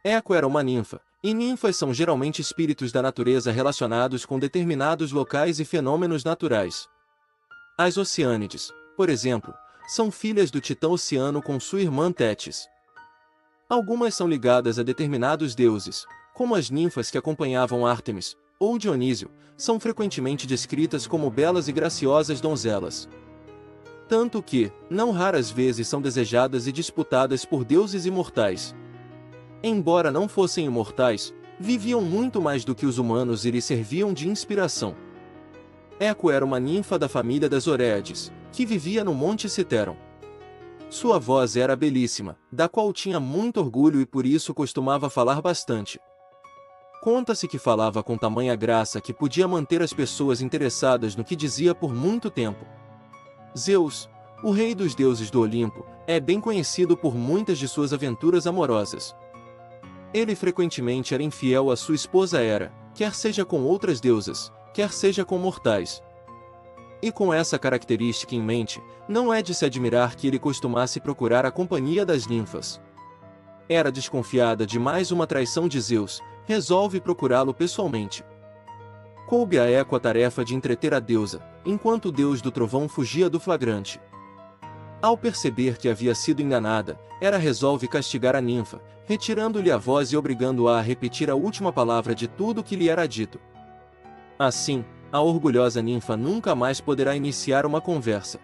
Eco era uma ninfa, e ninfas são geralmente espíritos da natureza relacionados com determinados locais e fenômenos naturais. As Oceânides, por exemplo, são filhas do titã Oceano com sua irmã Tétis. Algumas são ligadas a determinados deuses, como as ninfas que acompanhavam Ártemis, ou Dionísio, são frequentemente descritas como belas e graciosas donzelas. Tanto que, não raras vezes são desejadas e disputadas por deuses imortais. Embora não fossem imortais, viviam muito mais do que os humanos e lhes serviam de inspiração. Eco era uma ninfa da família das Oréades, que vivia no Monte Citeron. Sua voz era belíssima, da qual tinha muito orgulho e por isso costumava falar bastante. Conta-se que falava com tamanha graça que podia manter as pessoas interessadas no que dizia por muito tempo. Zeus, o rei dos deuses do Olimpo, é bem conhecido por muitas de suas aventuras amorosas. Ele frequentemente era infiel à sua esposa Hera, quer seja com outras deusas, quer seja com mortais. E com essa característica em mente, não é de se admirar que ele costumasse procurar a companhia das ninfas. Hera, desconfiada de mais uma traição de Zeus, resolve procurá-lo pessoalmente. Coube a Eco a tarefa de entreter a deusa, enquanto o deus do trovão fugia do flagrante. Ao perceber que havia sido enganada, Hera resolve castigar a ninfa, retirando-lhe a voz e obrigando-a a repetir a última palavra de tudo que lhe era dito. Assim, a orgulhosa ninfa nunca mais poderá iniciar uma conversa.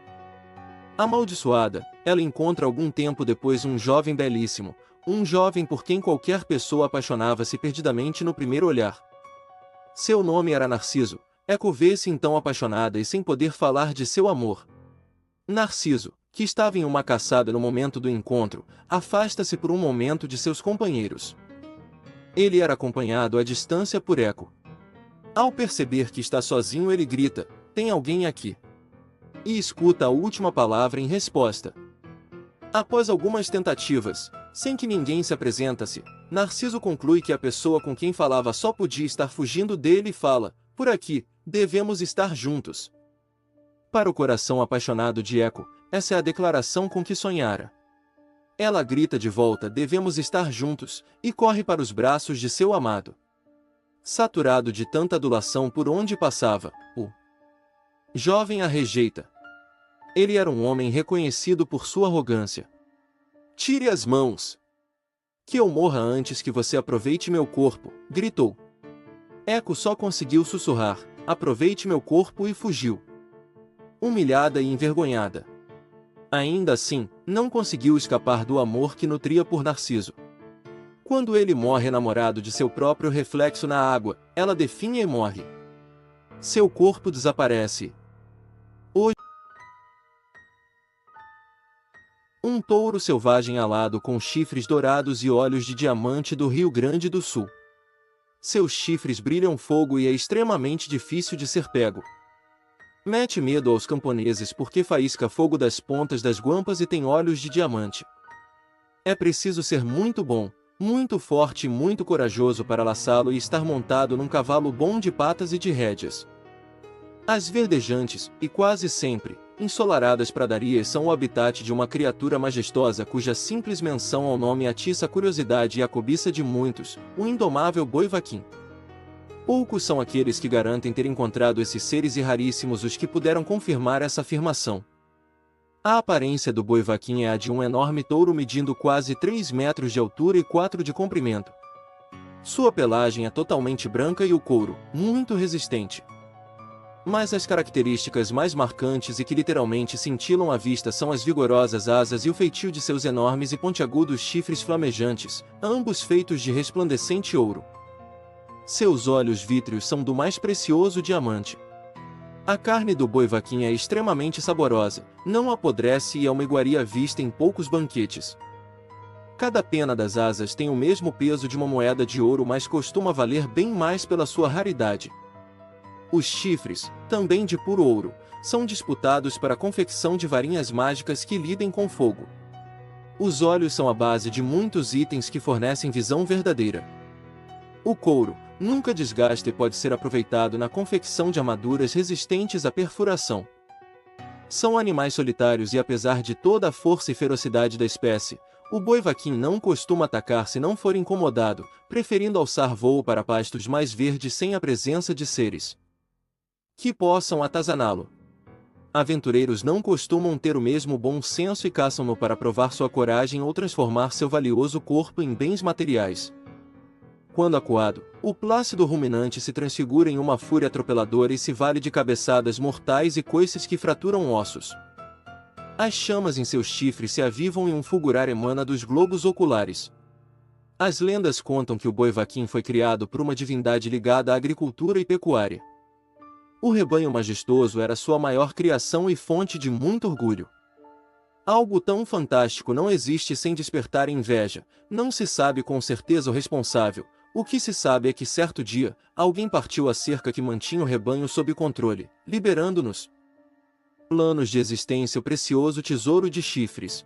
Amaldiçoada, ela encontra algum tempo depois um jovem belíssimo, um jovem por quem qualquer pessoa apaixonava-se perdidamente no primeiro olhar. Seu nome era Narciso. Eco vê-se então apaixonada e sem poder falar de seu amor. Narciso, que estava em uma caçada no momento do encontro, afasta-se por um momento de seus companheiros. Ele era acompanhado à distância por Eco. Ao perceber que está sozinho, ele grita: "Tem alguém aqui?" E escuta a última palavra em resposta. Após algumas tentativas, sem que ninguém se apresentasse, Narciso conclui que a pessoa com quem falava só podia estar fugindo dele e fala: "Por aqui, devemos estar juntos." Para o coração apaixonado de Eco, essa é a declaração com que sonhara. Ela grita de volta: "Devemos estar juntos", e corre para os braços de seu amado. Saturado de tanta adulação por onde passava, o jovem a rejeita. Ele era um homem reconhecido por sua arrogância. "Tire as mãos! Que eu morra antes que você aproveite meu corpo", gritou. Eco só conseguiu sussurrar: "Aproveite meu corpo", e fugiu. Humilhada e envergonhada. Ainda assim, não conseguiu escapar do amor que nutria por Narciso. Quando ele morre enamorado de seu próprio reflexo na água, ela definha e morre. Seu corpo desaparece. Hoje, um touro selvagem alado com chifres dourados e olhos de diamante do Rio Grande do Sul. Seus chifres brilham fogo e é extremamente difícil de ser pego. Mete medo aos camponeses porque faísca fogo das pontas das guampas e tem olhos de diamante. É preciso ser muito bom, muito forte e muito corajoso para laçá-lo e estar montado num cavalo bom de patas e de rédeas. As verdejantes, e quase sempre, ensolaradas pradarias são o habitat de uma criatura majestosa cuja simples menção ao nome atiça a curiosidade e a cobiça de muitos, o indomável boi-vaquim. Poucos são aqueles que garantem ter encontrado esses seres e raríssimos os que puderam confirmar essa afirmação. A aparência do boi-vaquim é a de um enorme touro medindo quase 3 metros de altura e 4 de comprimento. Sua pelagem é totalmente branca e o couro, muito resistente. Mas as características mais marcantes e que literalmente cintilam a vista são as vigorosas asas e o feitio de seus enormes e pontiagudos chifres flamejantes, ambos feitos de resplandecente ouro. Seus olhos vítreos são do mais precioso diamante. A carne do boi-vaquim é extremamente saborosa, não apodrece e é uma iguaria vista em poucos banquetes. Cada pena das asas tem o mesmo peso de uma moeda de ouro, mas costuma valer bem mais pela sua raridade. Os chifres, também de puro ouro, são disputados para a confecção de varinhas mágicas que lidem com fogo. Os olhos são a base de muitos itens que fornecem visão verdadeira. O couro nunca desgasta e pode ser aproveitado na confecção de armaduras resistentes à perfuração. São animais solitários e apesar de toda a força e ferocidade da espécie, O boi-vaquim não costuma atacar se não for incomodado, preferindo alçar voo para pastos mais verdes sem a presença de seres que possam atazaná-lo. Aventureiros não costumam ter o mesmo bom senso e caçam-no para provar sua coragem ou transformar seu valioso corpo em bens materiais. Quando acuado, o plácido ruminante se transfigura em uma fúria atropeladora e se vale de cabeçadas mortais e coices que fraturam ossos. As chamas em seus chifres se avivam e um fulgurar emana dos globos oculares. As lendas contam que o boi-vaquim foi criado por uma divindade ligada à agricultura e pecuária. O rebanho majestoso era sua maior criação e fonte de muito orgulho. Algo tão fantástico não existe sem despertar inveja, não se sabe com certeza o responsável. O que se sabe é que certo dia, alguém partiu a cerca que mantinha o rebanho sob controle, liberando-nos planos de existência o precioso tesouro de chifres.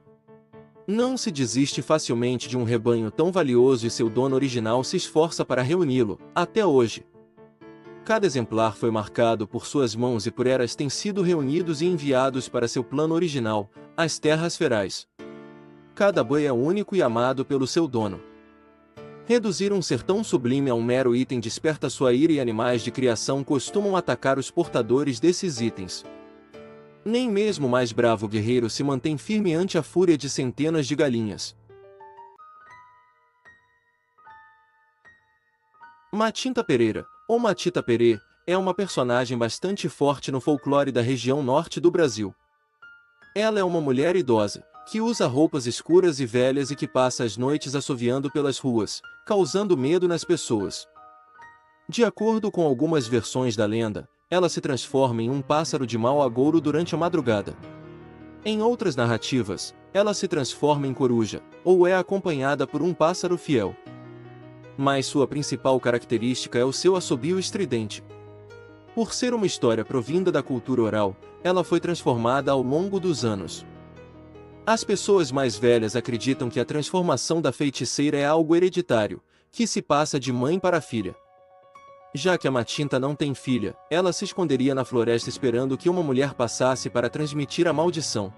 Não se desiste facilmente de um rebanho tão valioso e seu dono original se esforça para reuni-lo, até hoje. Cada exemplar foi marcado por suas mãos e por elas têm sido reunidos e enviados para seu plano original, as terras ferais. Cada boi é único e amado pelo seu dono. Reduzir um ser tão sublime a um mero item desperta sua ira e animais de criação costumam atacar os portadores desses itens. Nem mesmo o mais bravo guerreiro se mantém firme ante a fúria de centenas de galinhas. Matinta Pereira, ou Matita Perê, é uma personagem bastante forte no folclore da região norte do Brasil. Ela é uma mulher idosa, que usa roupas escuras e velhas e que passa as noites assoviando pelas ruas, causando medo nas pessoas. De acordo com algumas versões da lenda, ela se transforma em um pássaro de mau agouro durante a madrugada. Em outras narrativas, ela se transforma em coruja, ou é acompanhada por um pássaro fiel. Mas sua principal característica é o seu assobio estridente. Por ser uma história provinda da cultura oral, ela foi transformada ao longo dos anos. As pessoas mais velhas acreditam que a transformação da feiticeira é algo hereditário, que se passa de mãe para filha. Já que a Matinta não tem filha, ela se esconderia na floresta esperando que uma mulher passasse para transmitir a maldição.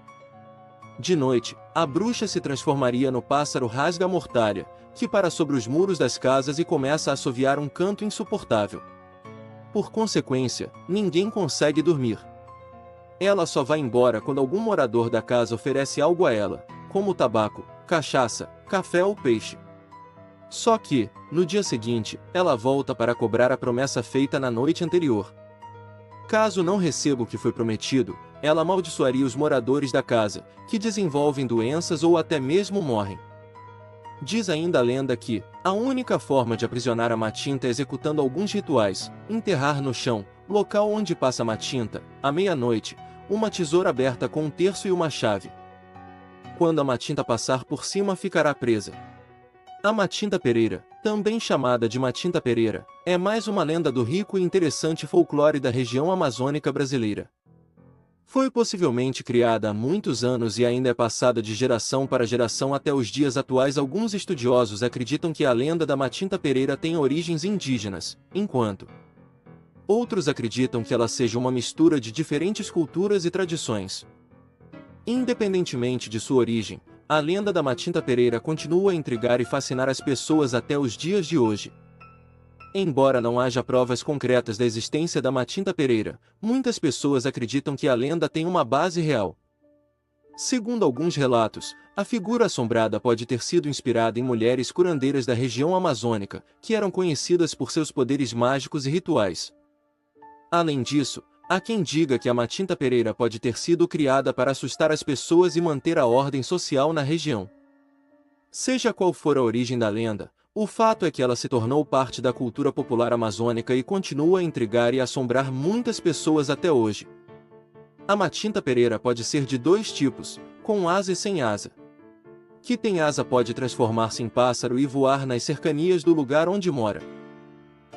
De noite, a bruxa se transformaria no pássaro rasga-mortalha, que para sobre os muros das casas e começa a assoviar um canto insuportável. Por consequência, ninguém consegue dormir. Ela só vai embora quando algum morador da casa oferece algo a ela, como tabaco, cachaça, café ou peixe. Só que, no dia seguinte, ela volta para cobrar a promessa feita na noite anterior. Caso não receba o que foi prometido, ela amaldiçoaria os moradores da casa, que desenvolvem doenças ou até mesmo morrem. Diz ainda a lenda que a única forma de aprisionar a Matinta é executando alguns rituais: enterrar no chão, local onde passa a Matinta, à meia-noite, uma tesoura aberta com um terço e uma chave. Quando a Matinta passar por cima, ficará presa. A Matinta Pereira, também chamada de Matinta Pereira, é mais uma lenda do rico e interessante folclore da região amazônica brasileira. Foi possivelmente criada há muitos anos e ainda é passada de geração para geração até os dias atuais. Alguns estudiosos acreditam que a lenda da Matinta Pereira tem origens indígenas, enquanto outros acreditam que ela seja uma mistura de diferentes culturas e tradições. Independentemente de sua origem, a lenda da Matinta Pereira continua a intrigar e fascinar as pessoas até os dias de hoje. Embora não haja provas concretas da existência da Matinta Pereira, muitas pessoas acreditam que a lenda tem uma base real. Segundo alguns relatos, a figura assombrada pode ter sido inspirada em mulheres curandeiras da região amazônica, que eram conhecidas por seus poderes mágicos e rituais. Além disso, há quem diga que a Matinta Pereira pode ter sido criada para assustar as pessoas e manter a ordem social na região. Seja qual for a origem da lenda, o fato é que ela se tornou parte da cultura popular amazônica e continua a intrigar e assombrar muitas pessoas até hoje. A Matinta Pereira pode ser de dois tipos, com asa e sem asa. Que tem asa pode transformar-se em pássaro e voar nas cercanias do lugar onde mora.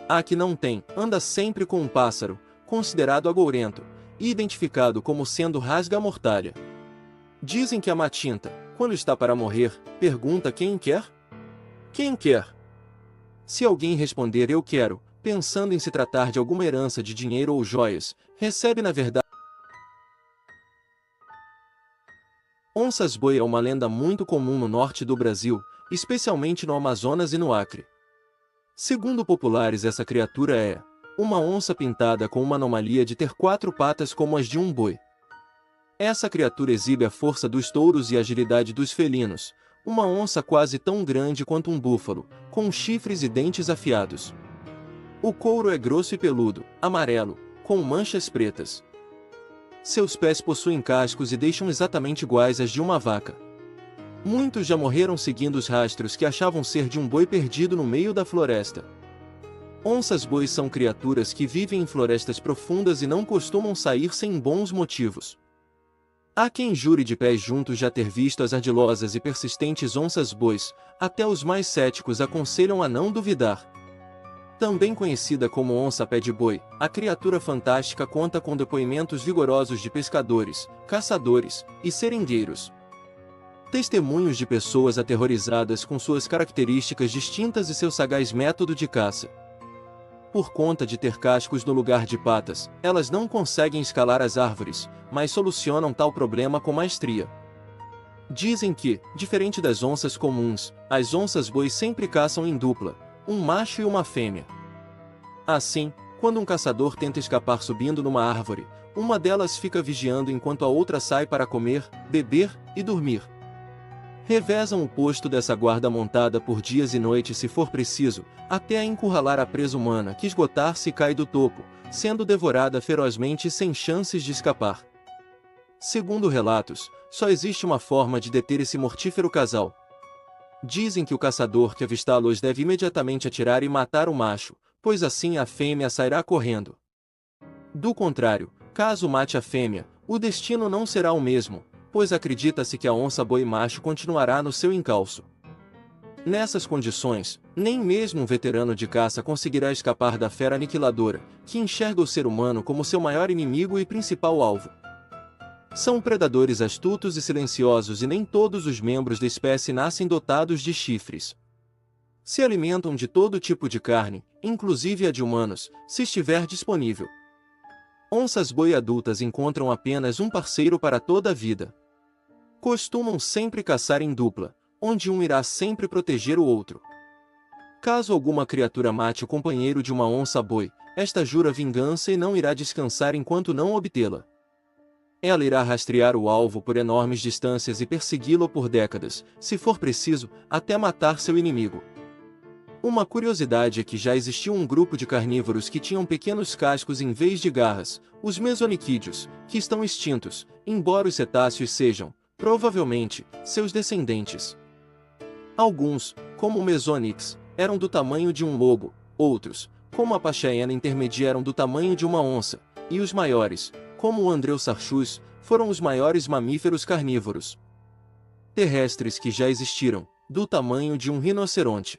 A que não tem, anda sempre com um pássaro, considerado agourento, e identificado como sendo rasga-mortalha. Dizem que a Matinta, quando está para morrer, pergunta quem quer? Quem quer? Se alguém responder eu quero, pensando em se tratar de alguma herança de dinheiro ou joias, recebe na verdade Onças-boi é uma lenda muito comum no norte do Brasil, especialmente no Amazonas e no Acre. Segundo populares, essa criatura é uma onça pintada com uma anomalia de ter 4 patas como as de um boi. Essa criatura exibe a força dos touros e a agilidade dos felinos, uma onça quase tão grande quanto um búfalo, com chifres e dentes afiados. O couro é grosso e peludo, amarelo, com manchas pretas. Seus pés possuem cascos e deixam exatamente iguais às de uma vaca. Muitos já morreram seguindo os rastros que achavam ser de um boi perdido no meio da floresta. Onças-bois são criaturas que vivem em florestas profundas e não costumam sair sem bons motivos. Há quem jure de pés juntos já ter visto as ardilosas e persistentes onças-bois, até os mais céticos aconselham a não duvidar. Também conhecida como onça-pé de boi, a criatura fantástica conta com depoimentos vigorosos de pescadores, caçadores e seringueiros. Testemunhos de pessoas aterrorizadas com suas características distintas e seu sagaz método de caça. Por conta de ter cascos no lugar de patas, elas não conseguem escalar as árvores, mas solucionam tal problema com maestria. Dizem que, diferente das onças comuns, as onças-boi sempre caçam em dupla, um macho e uma fêmea. Assim, quando um caçador tenta escapar subindo numa árvore, uma delas fica vigiando enquanto a outra sai para comer, beber e dormir. Revezam o posto dessa guarda montada por dias e noites se for preciso, até a encurralar a presa humana que esgotar-se e cai do topo, sendo devorada ferozmente sem chances de escapar. Segundo relatos, só existe uma forma de deter esse mortífero casal. Dizem que o caçador que avistá-los deve imediatamente atirar e matar o macho, pois assim a fêmea sairá correndo. Do contrário, caso mate a fêmea, o destino não será o mesmo, pois acredita-se que a onça-boi macho continuará no seu encalço. Nessas condições, nem mesmo um veterano de caça conseguirá escapar da fera aniquiladora, que enxerga o ser humano como seu maior inimigo e principal alvo. São predadores astutos e silenciosos e nem todos os membros da espécie nascem dotados de chifres. Se alimentam de todo tipo de carne, inclusive a de humanos, se estiver disponível. Onças-boi adultas encontram apenas um parceiro para toda a vida. Costumam sempre caçar em dupla, onde um irá sempre proteger o outro. Caso alguma criatura mate o companheiro de uma onça-boi, esta jura vingança e não irá descansar enquanto não obtê-la. Ela irá rastrear o alvo por enormes distâncias e persegui-lo por décadas, se for preciso, até matar seu inimigo. Uma curiosidade é que já existiu um grupo de carnívoros que tinham pequenos cascos em vez de garras, os mesoniquídeos, que estão extintos, embora os cetáceos sejam, provavelmente, seus descendentes. Alguns, como o Mesonyx, eram do tamanho de um lobo, outros, como a Pachaena intermedia, eram do tamanho de uma onça, e os maiores, como o Andreosaurus, foram os maiores mamíferos carnívoros terrestres que já existiram, do tamanho de um rinoceronte.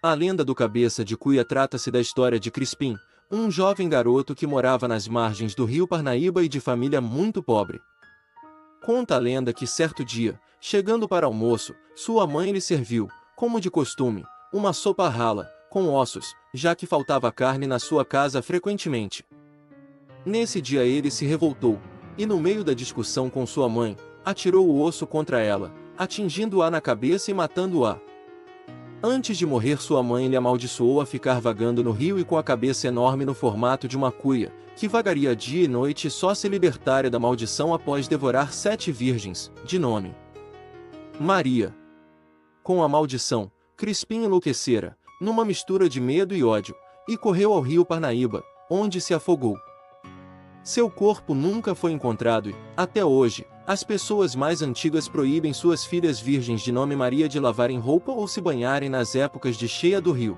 A lenda do Cabeça de Cuia trata-se da história de Crispim, um jovem garoto que morava nas margens do rio Parnaíba e de família muito pobre. Conta a lenda que certo dia, chegando para almoço, sua mãe lhe serviu, como de costume, uma sopa rala, com ossos, já que faltava carne na sua casa frequentemente. Nesse dia ele se revoltou, e no meio da discussão com sua mãe, atirou o osso contra ela, atingindo-a na cabeça e matando-a. Antes de morrer, sua mãe lhe amaldiçoou a ficar vagando no rio e com a cabeça enorme no formato de uma cuia, que vagaria dia e noite e só se libertaria da maldição após devorar 7 virgens, de nome Maria. Com a maldição, Crispim enlouquecera, numa mistura de medo e ódio, e correu ao rio Parnaíba, onde se afogou. Seu corpo nunca foi encontrado e, até hoje, as pessoas mais antigas proíbem suas filhas virgens de nome Maria de lavarem roupa ou se banharem nas épocas de cheia do rio.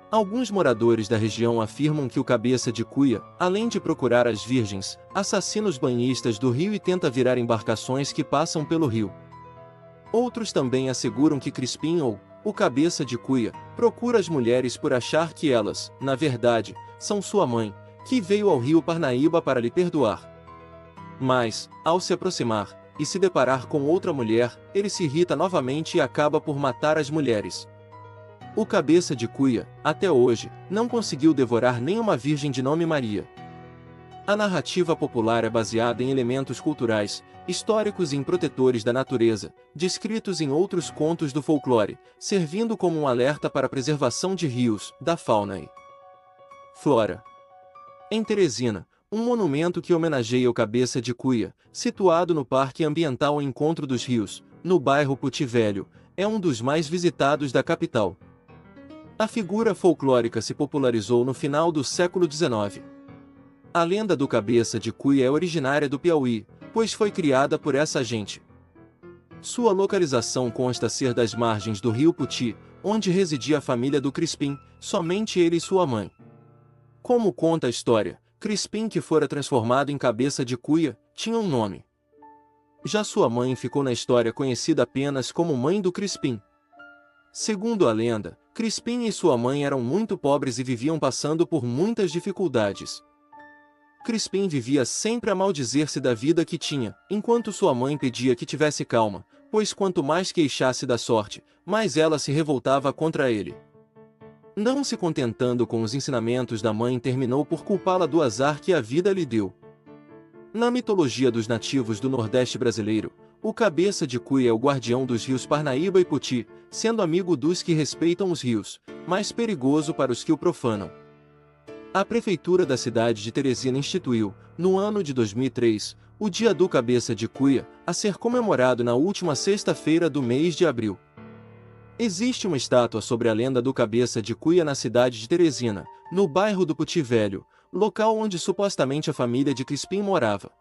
Alguns moradores da região afirmam que o Cabeça de Cuia, além de procurar as virgens, assassina os banhistas do rio e tenta virar embarcações que passam pelo rio. Outros também asseguram que Crispim ou o Cabeça de Cuia procura as mulheres por achar que elas, na verdade, são sua mãe, que veio ao rio Parnaíba para lhe perdoar. Mas, ao se aproximar, e se deparar com outra mulher, ele se irrita novamente e acaba por matar as mulheres. O cabeça de cuia, até hoje, não conseguiu devorar nenhuma virgem de nome Maria. A narrativa popular é baseada em elementos culturais, históricos e protetores da natureza, descritos em outros contos do folclore, servindo como um alerta para a preservação de rios, da fauna e flora. Em Teresina, um monumento que homenageia o cabeça de cuia, situado no Parque Ambiental Encontro dos Rios, no bairro Puti Velho, é um dos mais visitados da capital. A figura folclórica se popularizou no final do século XIX. A lenda do cabeça de cuia é originária do Piauí, pois foi criada por essa gente. Sua localização consta ser das margens do rio Puti, onde residia a família do Crispim, somente ele e sua mãe. Como conta a história, Crispim, que fora transformado em cabeça de cuia, tinha um nome. Já sua mãe ficou na história conhecida apenas como mãe do Crispim. Segundo a lenda, Crispim e sua mãe eram muito pobres e viviam passando por muitas dificuldades. Crispim vivia sempre a maldizer-se da vida que tinha, enquanto sua mãe pedia que tivesse calma, pois quanto mais queixasse da sorte, mais ela se revoltava contra ele. Não se contentando com os ensinamentos da mãe, terminou por culpá-la do azar que a vida lhe deu. Na mitologia dos nativos do Nordeste brasileiro, o cabeça de cuia é o guardião dos rios Parnaíba e Puti, sendo amigo dos que respeitam os rios, mas perigoso para os que o profanam. A prefeitura da cidade de Teresina instituiu, no ano de 2003, o Dia do Cabeça de Cuia, a ser comemorado na última sexta-feira do mês de abril. Existe uma estátua sobre a lenda do cabeça de cuia na cidade de Teresina, no bairro do Puti Velho, local onde supostamente a família de Crispim morava.